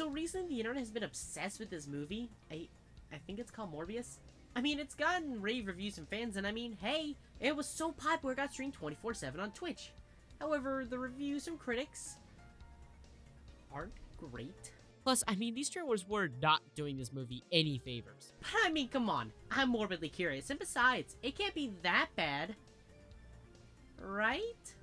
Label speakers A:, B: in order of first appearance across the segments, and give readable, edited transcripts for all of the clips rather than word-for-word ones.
A: So recently, the internet has been obsessed with this movie. I think it's called Morbius. I mean, it's gotten rave reviews from fans, and I mean, hey, it was so popular it got streamed 24/7 on Twitch. However, the reviews from critics aren't great. Plus, I mean, these trailers were not doing this movie any favors. But I mean, come on, I'm morbidly curious, and besides, it can't be that bad, right?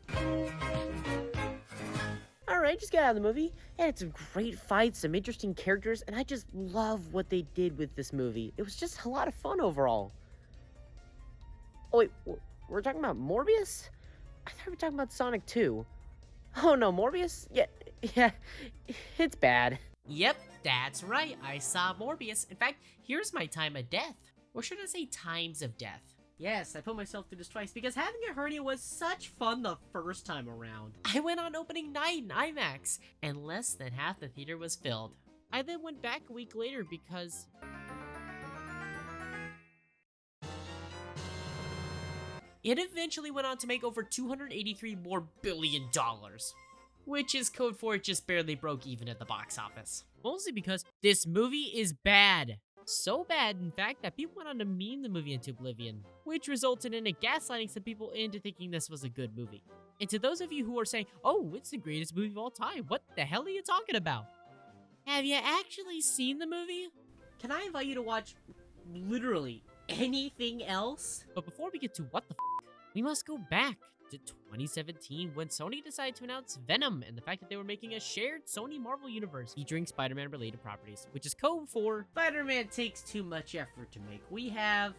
A: Alright, just got out of the movie. It had some great fights, some interesting characters, and I just love what they did with this movie. It was just a lot of fun overall. Oh wait, we're talking about Morbius? I thought we were talking about Sonic 2. Oh no, Morbius? Yeah, it's bad. Yep, that's right, I saw Morbius. In fact, here's my time of death. Or should I say times of death? Yes, I put myself through this twice because having a hernia was such fun the first time around. I went on opening night in IMAX, and less than half the theater was filled. I then went back a week later because... it eventually went on to make over $283 more billion, which is code for it just barely broke even at the box office. Mostly because this movie is bad. So bad, in fact, that people went on to meme the movie into oblivion, which resulted in it gaslighting some people into thinking this was a good movie. And to those of you who are saying, oh, it's the greatest movie of all time, what the hell are you talking about? Have you actually seen the movie? Can I invite you to watch literally anything else? But before we get to what the f***, we must go back to 2017 when Sony decided to announce Venom and the fact that they were making a shared Sony Marvel universe featuring Spider-Man related properties, which is code for Spider-Man takes too much effort to make. We have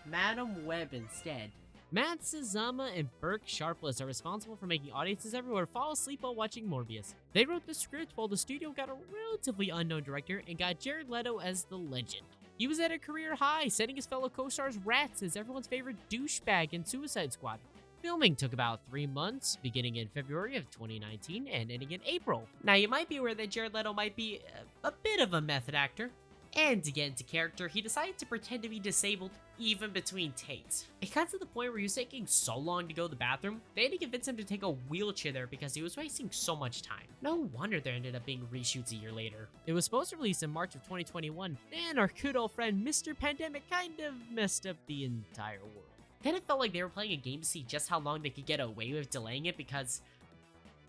A: Madam Web instead. Matt Sazama and Burke Sharpless are responsible for making audiences everywhere fall asleep while watching Morbius. They wrote the script while the studio got a relatively unknown director and got Jared Leto as the legend. He was at a career high, setting his fellow co-stars rats as everyone's favorite douchebag in Suicide Squad. Filming took about 3 months, beginning in February of 2019 and ending in April. Now you might be aware that Jared Leto might be a bit of a method actor. And to get into character, he decided to pretend to be disabled even between takes. It got to the point where he was taking so long to go to the bathroom, they had to convince him to take a wheelchair there because he was wasting so much time. No wonder there ended up being reshoots a year later. It was supposed to release in March of 2021, and our good old friend Mr. Pandemic kind of messed up the entire world. Then it felt like they were playing a game to see just how long they could get away with delaying it because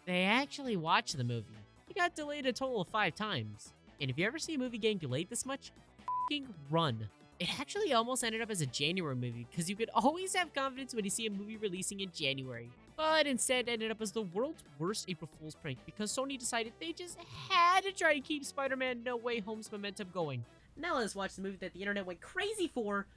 A: they actually watched the movie. It got delayed a total of 5 times. And if you ever see a movie getting delayed this much, f***ing run. It actually almost ended up as a January movie, because you could always have confidence when you see a movie releasing in January. But instead ended up as the world's worst April Fool's prank, because Sony decided they just had to try to keep Spider-Man No Way Home's momentum going. Now let's watch the movie that the internet went crazy for,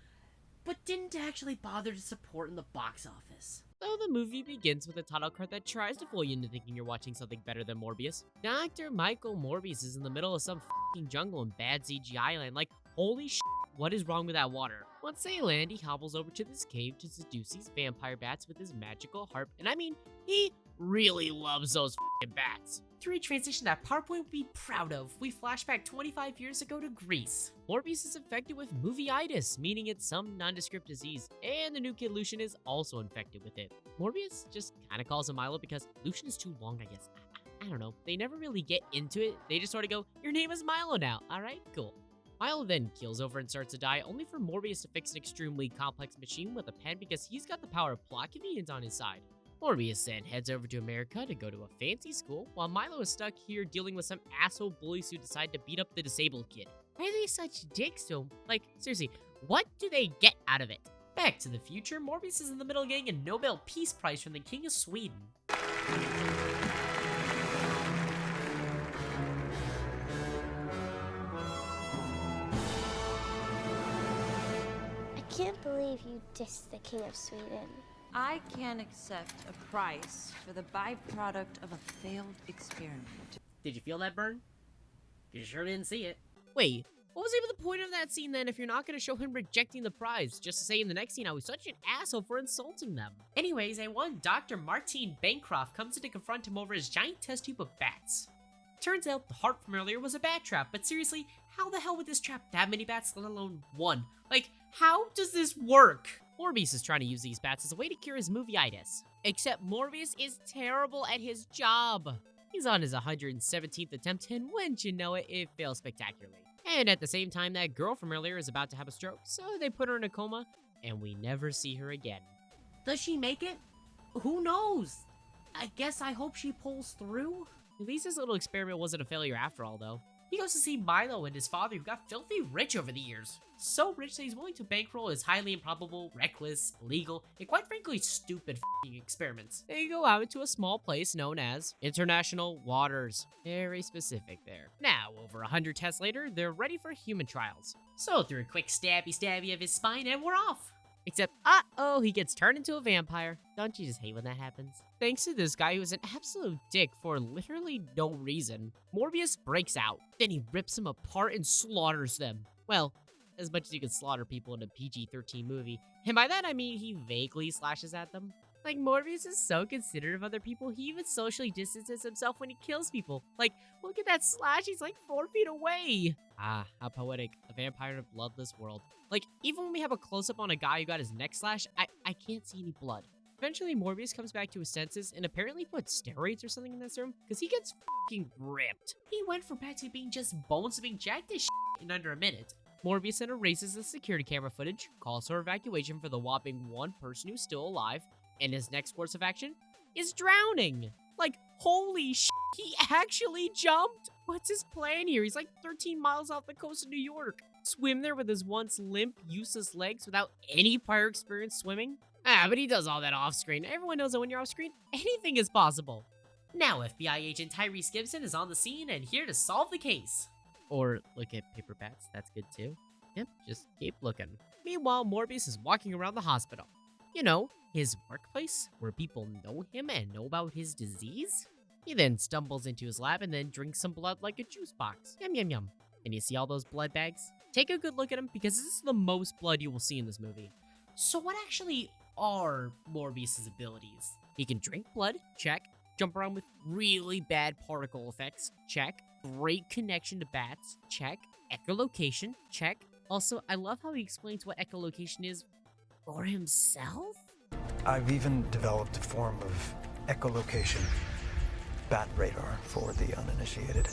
A: but didn't actually bother to support in the box office. So the movie begins with a title card that tries to fool you into thinking you're watching something better than Morbius. Dr. Michael Morbius is in the middle of some f***ing jungle in bad CGI land. Like, holy sh**, what is wrong with that water? Once they land, he hobbles over to this cave to seduce these vampire bats with his magical harp. And I mean, he really loves those f***ing bats. To retransition that PowerPoint would be proud of, we flash back 25 years ago to Greece. Morbius is infected with movie-itis, meaning it's some nondescript disease, and the new kid Lucian is also infected with it. Morbius just kinda calls him Milo because Lucian is too long, I guess. I don't know, they never really get into it, they just sort of go, your name is Milo now, alright, cool. Milo then keels over and starts to die, only for Morbius to fix an extremely complex machine with a pen because he's got the power of plot convenience on his side. Morbius then heads over to America to go to a fancy school, while Milo is stuck here dealing with some asshole bullies who decide to beat up the disabled kid. Why are they such dicks to him? Like, seriously, what do they get out of it? Back to the future, Morbius is in the middle getting a Nobel Peace Prize from the King of Sweden.
B: I can't believe you dissed the King of Sweden.
C: I can't accept a price for the byproduct of a failed experiment.
A: Did you feel that burn? You sure didn't see it. Wait, what was even the point of that scene then if you're not going to show him rejecting the prize, just to say in the next scene I was such an asshole for insulting them? Anyways, one Dr. Martine Bancroft comes in to confront him over his giant test tube of bats. Turns out the harp from earlier was a bat trap, but seriously, how the hell would this trap that many bats, let alone one? Like, how does this work? Morbius is trying to use these bats as a way to cure his movie-itis. Except Morbius is terrible at his job. He's on his 117th attempt, and wouldn't you know it, it fails spectacularly. And at the same time, that girl from earlier is about to have a stroke, so they put her in a coma, and we never see her again.
D: Does she make it? Who knows? I guess I hope she pulls through.
A: At least this little experiment wasn't a failure after all, though. He goes to see Milo and his father, who got filthy rich over the years. So rich that he's willing to bankroll his highly improbable, reckless, illegal, and quite frankly stupid f***ing experiments. They go out into a small place known as International Waters. Very specific there. Now, over 100 tests later, they're ready for human trials. So through a quick stabby of his spine and we're off. Except, uh-oh, he gets turned into a vampire. Don't you just hate when that happens? Thanks to this guy who's an absolute dick for literally no reason, Morbius breaks out. Then he rips them apart and slaughters them. Well, as much as you can slaughter people in a PG-13 movie. And by that I mean he vaguely slashes at them. Like, Morbius is so considerate of other people, he even socially distances himself when he kills people. Like, look at that slash, he's like 4 feet away. Ah, how poetic. A vampire in a bloodless world. Like, even when we have a close-up on a guy who got his neck slashed, I can't see any blood. Eventually, Morbius comes back to his senses and apparently puts steroids or something in this room, because he gets fucking ripped. He went from back to being just bones to being jacked as shit in under a minute. Morbius then erases the security camera footage, calls for evacuation for the whopping one person who's still alive, and his next course of action is drowning. Like, holy shit, he actually jumped. What's his plan here? He's like 13 miles off the coast of New York. Swim there with his once limp, useless legs without any prior experience swimming? Ah, but he does all that off-screen. Everyone knows that when you're off-screen, anything is possible. Now FBI agent Tyrese Gibson is on the scene and here to solve the case. Or look at paper bats, that's good too. Yep, just keep looking. Meanwhile, Morbius is walking around the hospital. You know, his workplace, where people know him and know about his disease. He then stumbles into his lab and then drinks some blood like a juice box. Yum, yum, yum. And you see all those blood bags? Take a good look at him because this is the most blood you will see in this movie. So what actually are Morbius's abilities? He can drink blood, check. Jump around with really bad particle effects, check. Great connection to bats, check. Echolocation, check. Also, I love how he explains what echolocation is for himself.
E: I've even developed a form of echolocation, bat radar for the uninitiated.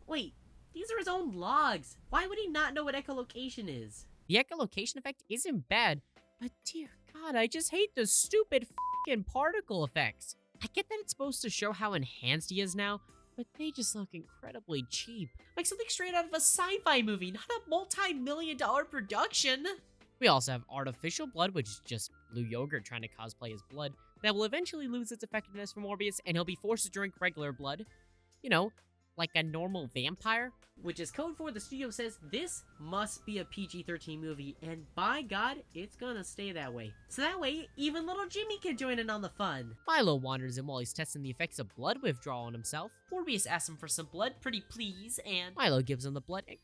D: Wait, these are his own logs. Why would he not know what echolocation is?
A: The echolocation effect isn't bad, but dear God, I just hate the stupid f***ing particle effects. I get that it's supposed to show how enhanced he is now, but they just look incredibly cheap. Like something straight out of a sci-fi movie, not a multi-million-dollar production. We also have artificial blood, which is just blue yogurt trying to cosplay his blood, that will eventually lose its effectiveness for Morbius, and he'll be forced to drink regular blood. You know, like a normal vampire.
D: Which is code for the studio says this must be a PG-13 movie, and by God, it's gonna stay that way. So that way, even little Jimmy can join in on the fun.
A: Milo wanders in while he's testing the effects of blood withdrawal on himself. Morbius asks him for some blood, pretty please, and Milo gives him the blood. And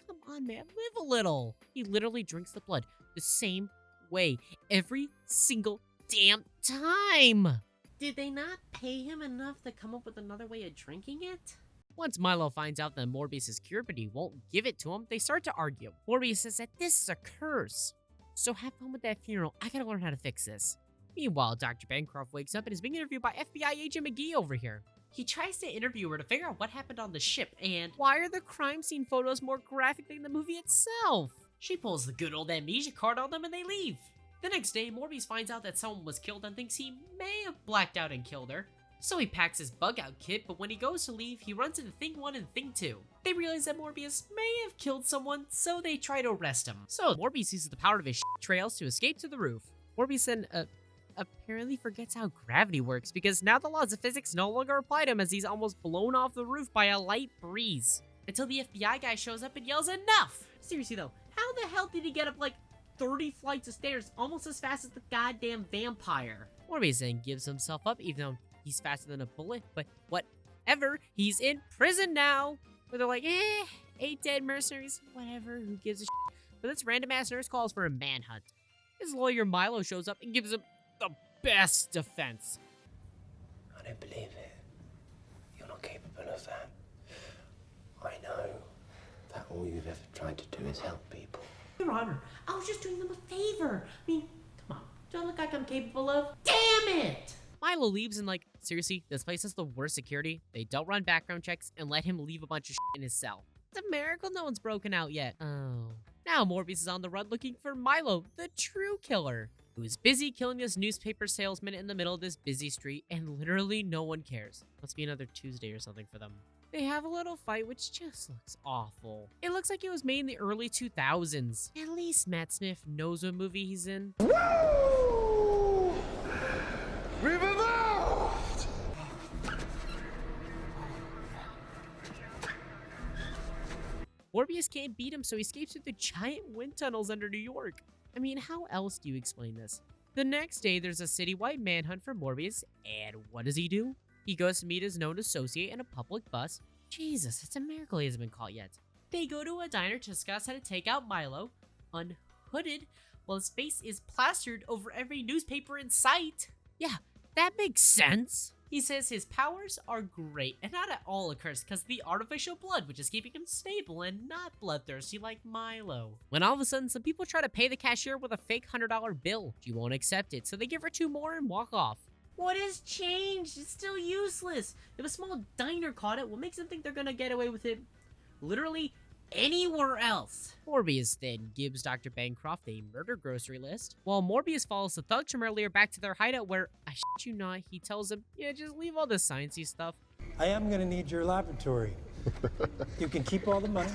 A: come on, man, live a little. He literally drinks the blood the same way every single damn time.
D: Did they not pay him enough to come up with another way of drinking it?
A: Once Milo finds out that Morbius is cured, but he won't give it to him, they start to argue. Morbius says that this is a curse. So have fun with that funeral. I gotta learn how to fix this. Meanwhile, Dr. Bancroft wakes up and is being interviewed by FBI agent McGee over here. He tries to interview her to figure out what happened on the ship, and why are the crime scene photos more graphic than the movie itself? She pulls the good old amnesia card on them and they leave. The next day, Morbius finds out that someone was killed and thinks he may have blacked out and killed her. So he packs his bug-out kit, but when he goes to leave, he runs into Thing 1 and Thing 2. They realize that Morbius may have killed someone, so they try to arrest him. So Morbius uses the power of his trails to escape to the roof. Morbius then, apparently forgets how gravity works, because now the laws of physics no longer apply to him as he's almost blown off the roof by a light breeze. Until the FBI guy shows up and yells, "Enough!"
D: Seriously though, how the hell did he get up like 30 flights of stairs almost as fast as the goddamn vampire?
A: Morbius then gives himself up, even though he's faster than a bullet, but whatever, he's in prison now. Where they're like, 8 dead mercenaries, whatever, who gives a shit. But this random ass nurse calls for a manhunt. His lawyer Milo shows up and gives him the best defense.
F: I don't believe it. You're not capable of that. I know that all you've ever tried to do is help people.
D: Your Honor, I was just doing them a favor. I mean, come on, like I'm capable of? Damn it!
A: Milo leaves and like, seriously, this place has the worst security. They don't run background checks and let him leave a bunch of shit in his cell. It's a miracle no one's broken out yet. Oh. Now Morbius is on the run looking for Milo, the true killer, who is busy killing this newspaper salesman in the middle of this busy street, and literally no one cares. Must be another Tuesday or something for them. They have a little fight, which just looks awful. It looks like it was made in the early 2000s. At least Matt Smith knows what movie he's in.
G: Woo! We've evolved!
A: Morbius can't beat him, so he escapes through the giant wind tunnels under New York. I mean, how else do you explain this? The next day, there's a citywide manhunt for Morbius, and what does he do? He goes to meet his known associate in a public bus. Jesus, it's a miracle he hasn't been caught yet. They go to a diner to discuss how to take out Milo, unhooded, while his face is plastered over every newspaper in sight. Yeah, that makes sense. He says his powers are great and not at all a curse because of the artificial blood, which is keeping him stable and not bloodthirsty like Milo. When all of a sudden, some people try to pay the cashier with a fake $100 bill. She won't accept it, so they give her 2 more and walk off.
D: What has changed? It's still useless. If a small diner caught it, what makes them think they're gonna get away with it literally anywhere else?
A: Morbius then gives Dr. Bancroft a murder grocery list, while Morbius follows the thugs from earlier back to their hideout where, I shit you not, he tells them, yeah, just leave all this sciencey stuff.
E: I am gonna need your laboratory. You can keep all the money,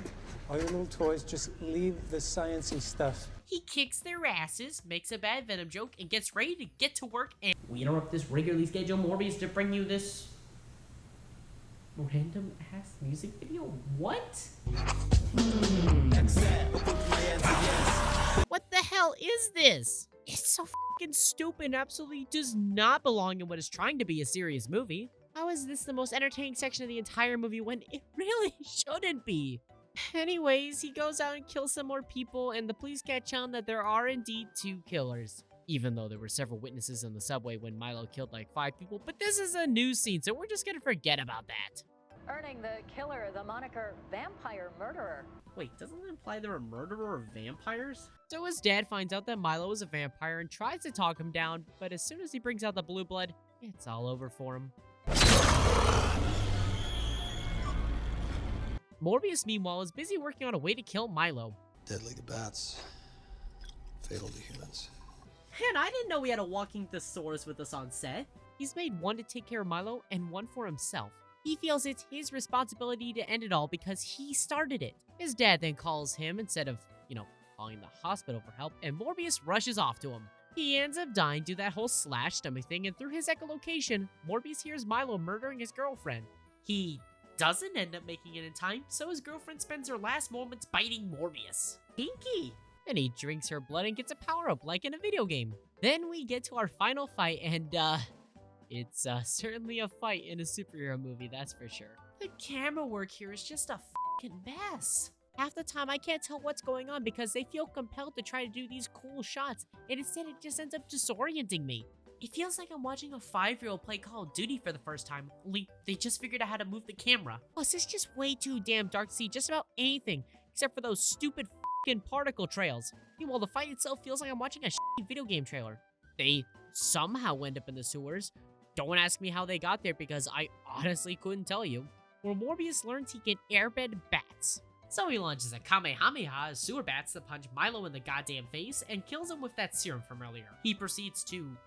E: all your little toys, just leave the sciencey stuff.
A: He kicks their asses, makes a bad Venom joke, and gets ready to get to work and
D: We interrupt this regularly scheduled Morbius to bring you this random ass music video. What?
A: what the hell is this? It's so fucking stupid and absolutely does not belong in what is trying to be a serious movie. How is this the most entertaining section of the entire movie when it really shouldn't be? Anyways, he goes out and kills some more people, and the police catch on that there are indeed 2 killers. Even though there were several witnesses in the subway when Milo killed like 5 people, but this is a news scene, so we're just gonna forget about that.
H: Earning the killer the moniker Vampire Murderer.
D: Wait, doesn't that imply they're a murderer of vampires?
A: So his dad finds out that Milo is a vampire and tries to talk him down, but as soon as he brings out the blue blood, it's all over for him. Morbius, meanwhile, is busy working on a way to kill Milo.
I: Deadly to bats, fatal to humans.
D: Man, I didn't know we had a walking thesaurus with us on set.
A: He's made one to take care of Milo and one for himself. He feels it's his responsibility to end it all because he started it. His dad then calls him instead of, calling the hospital for help, and Morbius rushes off to him. He ends up dying due to that whole slash stomach thing, and through his echolocation, Morbius hears Milo murdering his girlfriend. He doesn't end up making it in time, so his girlfriend spends her last moments biting Morbius.
D: Pinky!
A: Then he drinks her blood and gets a power-up like in a video game. Then we get to our final fight, and it's certainly a fight in a superhero movie, that's for sure. The camera work here is just a fucking mess. Half the time I can't tell what's going on because they feel compelled to try to do these cool shots, and instead it just ends up disorienting me. It feels like I'm watching a 5-year-old play Call of Duty for the first time, only they just figured out how to move the camera. Plus, it's just way too damn dark to see just about anything, except for those stupid fucking particle trails. Meanwhile, the fight itself feels like I'm watching a shitty video game trailer. They somehow end up in the sewers. Don't ask me how they got there because I honestly couldn't tell you. Where Morbius learns he can airbend bats. So he launches a Kamehameha as sewer bats that punch Milo in the goddamn face and kills him with that serum from earlier. He proceeds to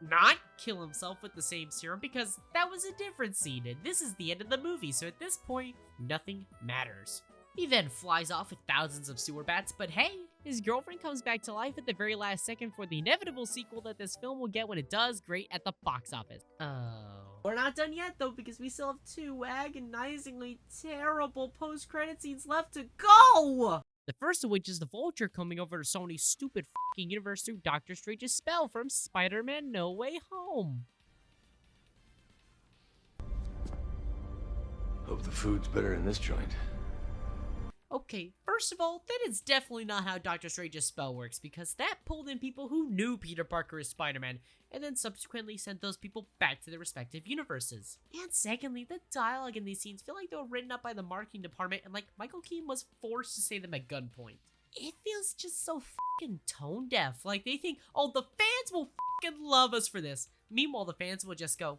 A: not kill himself with the same serum because that was a different scene and this is the end of the movie, so at this point, nothing matters. He then flies off with thousands of sewer bats, but hey, his girlfriend comes back to life at the very last second for the inevitable sequel that this film will get when it does great at the box office. Oh.
D: We're not done yet though because we still have 2 agonizingly terrible post-credit scenes left to go!
A: The first of which is the Vulture coming over to Sony's stupid fucking universe through Doctor Strange's spell from Spider-Man No Way Home.
F: Hope the food's better in this joint.
A: Okay, first of all, that is definitely not how Doctor Strange's spell works, because that pulled in people who knew Peter Parker as Spider-Man, and then subsequently sent those people back to their respective universes. And secondly, the dialogue in these scenes feel like they were written up by the marketing department, and like Michael Keaton was forced to say them at gunpoint. it feels just so fucking tone deaf. Like they think, oh, the fans will fucking love us for this. Meanwhile, the fans will just go,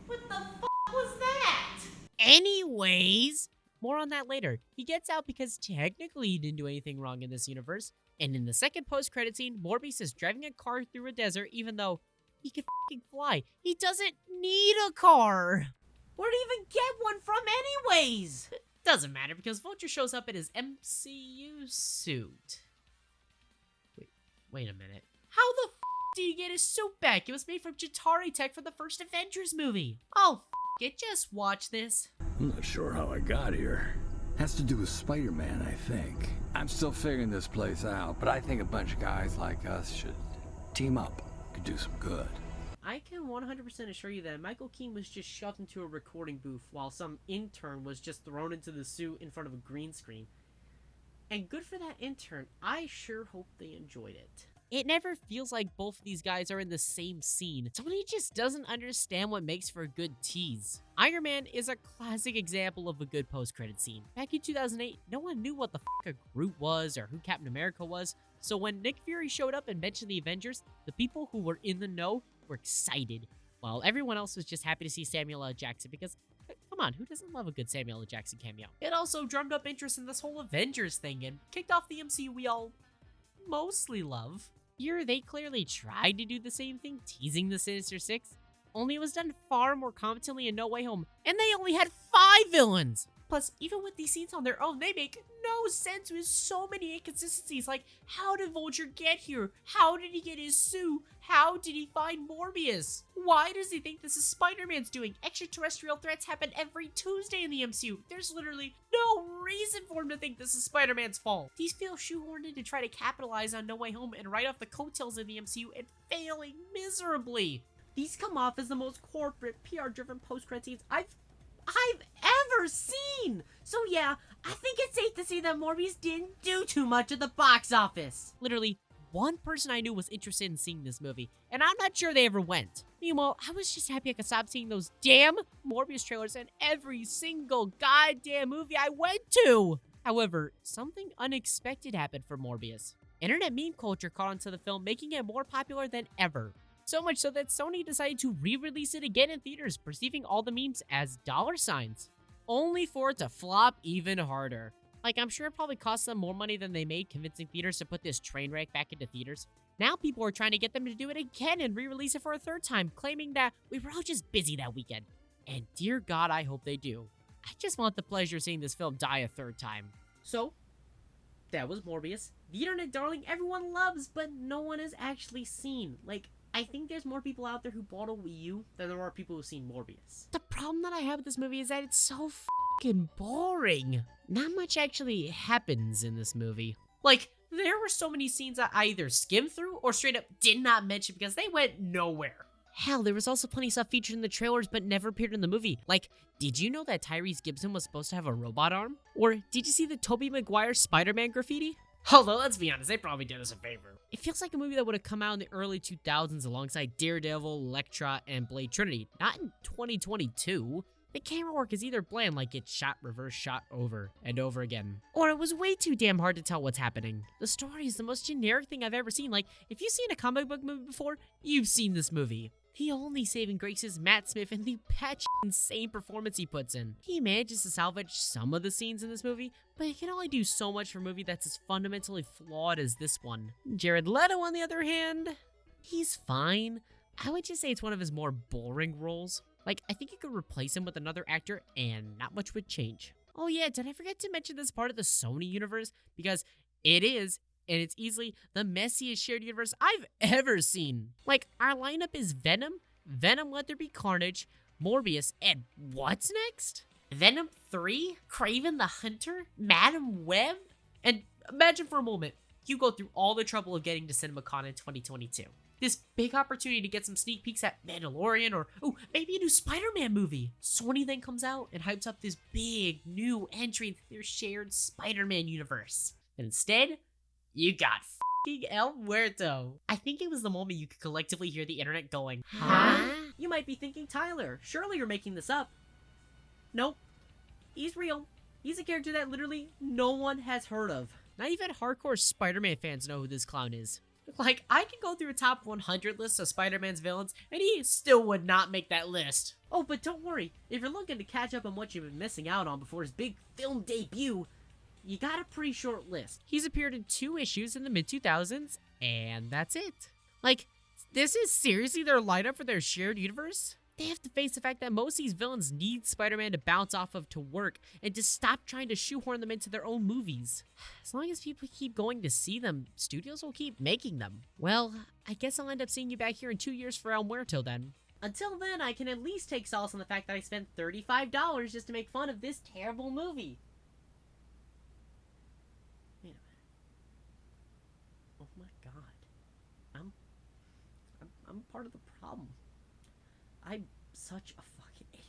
A: what the fuck was that? Anyways, more on that later. He gets out because technically he didn't do anything wrong in this universe. And in the second post-credit scene, Morbius is driving a car through a desert even though he can fucking fly. He doesn't need a car.
D: Where'd he even get one from anyways?
A: Doesn't matter because Vulture shows up in his MCU suit. Wait a minute. How the did he get his suit back? It was made from Jatari tech for the first Avengers movie. Oh, it. Just watch this.
J: I'm not sure how I got here. Has to do with Spider-Man, I think. I'm still figuring this place out, but I think a bunch of guys like us should team up. Could do some good.
D: I can 100% assure you that Michael Keane was just shoved into a recording booth while some intern was just thrown into the suit in front of a green screen. And good for that intern. I sure hope they enjoyed it.
A: It never feels like both of these guys are in the same scene. Sony just doesn't understand what makes for a good tease. Iron Man is a classic example of a good post-credit scene. Back in 2008, no one knew what the fuck a Groot was or who Captain America was, so when Nick Fury showed up and mentioned the Avengers, the people who were in the know were excited, while everyone else was just happy to see Samuel L. Jackson because, come on, who doesn't love a good Samuel L. Jackson cameo? It also drummed up interest in this whole Avengers thing and kicked off the MCU we all mostly love. Here, they clearly tried to do the same thing, teasing the Sinister Six, only it was done far more competently in No Way Home, and they only had 5 villains! Plus, even with these scenes on their own, they make no sense with so many inconsistencies, like, how did Vulture get here? How did he get his suit? How did he find Morbius? Why does he think this is Spider-Man's doing? Extraterrestrial threats happen every Tuesday in the MCU. There's literally no reason for him to think this is Spider-Man's fault. These feel shoehorned in to try to capitalize on No Way Home and write off the coattails of the MCU and failing miserably.
D: These come off as the most corporate, PR-driven post-credit scenes I've ever seen! So yeah, I think it's safe to say that Morbius didn't do too much at the box office.
A: Literally, one person I knew was interested in seeing this movie, and I'm not sure they ever went. Meanwhile, I was just happy I could stop seeing those damn Morbius trailers in every single goddamn movie I went to! However, something unexpected happened for Morbius. Internet meme culture caught on to the film, making it more popular than ever. So much so that Sony decided to re-release it again in theaters, perceiving all the memes as dollar signs, only for it to flop even harder. Like, I'm sure it probably cost them more money than they made convincing theaters to put this train wreck back into theaters. Now people are trying to get them to do it again and re-release it for a third time, claiming that we were all just busy that weekend. And dear God, I hope they do. I just want the pleasure of seeing this film die a third time.
D: So, that was Morbius, the internet darling everyone loves, but no one has actually seen. Like, I think there's more people out there who bought a Wii U than there are people who've seen Morbius.
A: The problem that I have with this movie is that it's so fucking boring. Not much actually happens in this movie. Like, there were so many scenes that I either skimmed through or straight up did not mention because they went nowhere. Hell, there was also plenty of stuff featured in the trailers but never appeared in the movie. Like, did you know that Tyrese Gibson was supposed to have a robot arm? Or did you see the Tobey Maguire Spider-Man graffiti? Although, let's be honest, they probably did us a favor. It feels like a movie that would have come out in the early 2000s alongside Daredevil, Elektra, and Blade Trinity, not in 2022. The camera work is either bland, like it's shot, reverse shot over and over again, or it was way too damn hard to tell what's happening. The story is the most generic thing I've ever seen. Like, if you've seen a comic book movie before, you've seen this movie. The only saving grace is Matt Smith and the insane performance he puts in. He manages to salvage some of the scenes in this movie, but he can only do so much for a movie that's as fundamentally flawed as this one. Jared Leto, on the other hand, he's fine. I would just say it's one of his more boring roles. Like, I think you could replace him with another actor and not much would change. Oh yeah, did I forget to mention this part of the Sony universe? Because it is, and it's easily the messiest shared universe I've ever seen. Like, our lineup is Venom, Let There Be Carnage, Morbius, and what's next? Venom 3? Kraven the Hunter? Madam Web? And imagine for a moment, you go through all the trouble of getting to CinemaCon in 2022. This big opportunity to get some sneak peeks at Mandalorian or, ooh, maybe a new Spider-Man movie. Sony then comes out and hypes up this big new entry into their shared Spider-Man universe. And instead, you got f***ing El Muerto. I think it was the moment you could collectively hear the internet going, huh?
D: You might be thinking, Tyler, surely you're making this up. Nope. He's real. He's a character that literally no one has heard of.
A: Not even hardcore Spider-Man fans know who this clown is. Like, I can go through a top 100 list of Spider-Man's villains, and he still would not make that list. Oh, but don't worry. If you're looking to catch up on what you've been missing out on before his big film debut, you got a pretty short list. He's appeared in 2 issues in the mid-2000s, and that's it. Like, this is seriously their lineup for their shared universe? They have to face the fact that most of these villains need Spider-Man to bounce off of to work and to stop trying to shoehorn them into their own movies. As long as people keep going to see them, studios will keep making them. Well, I guess I'll end up seeing you back here in 2 years for El Muerto then. Until then, I can at least take solace in the fact that I spent $35 just to make fun of this terrible movie. Wait a minute. Oh my god. I'm part of the problem. I'm such a fucking idiot.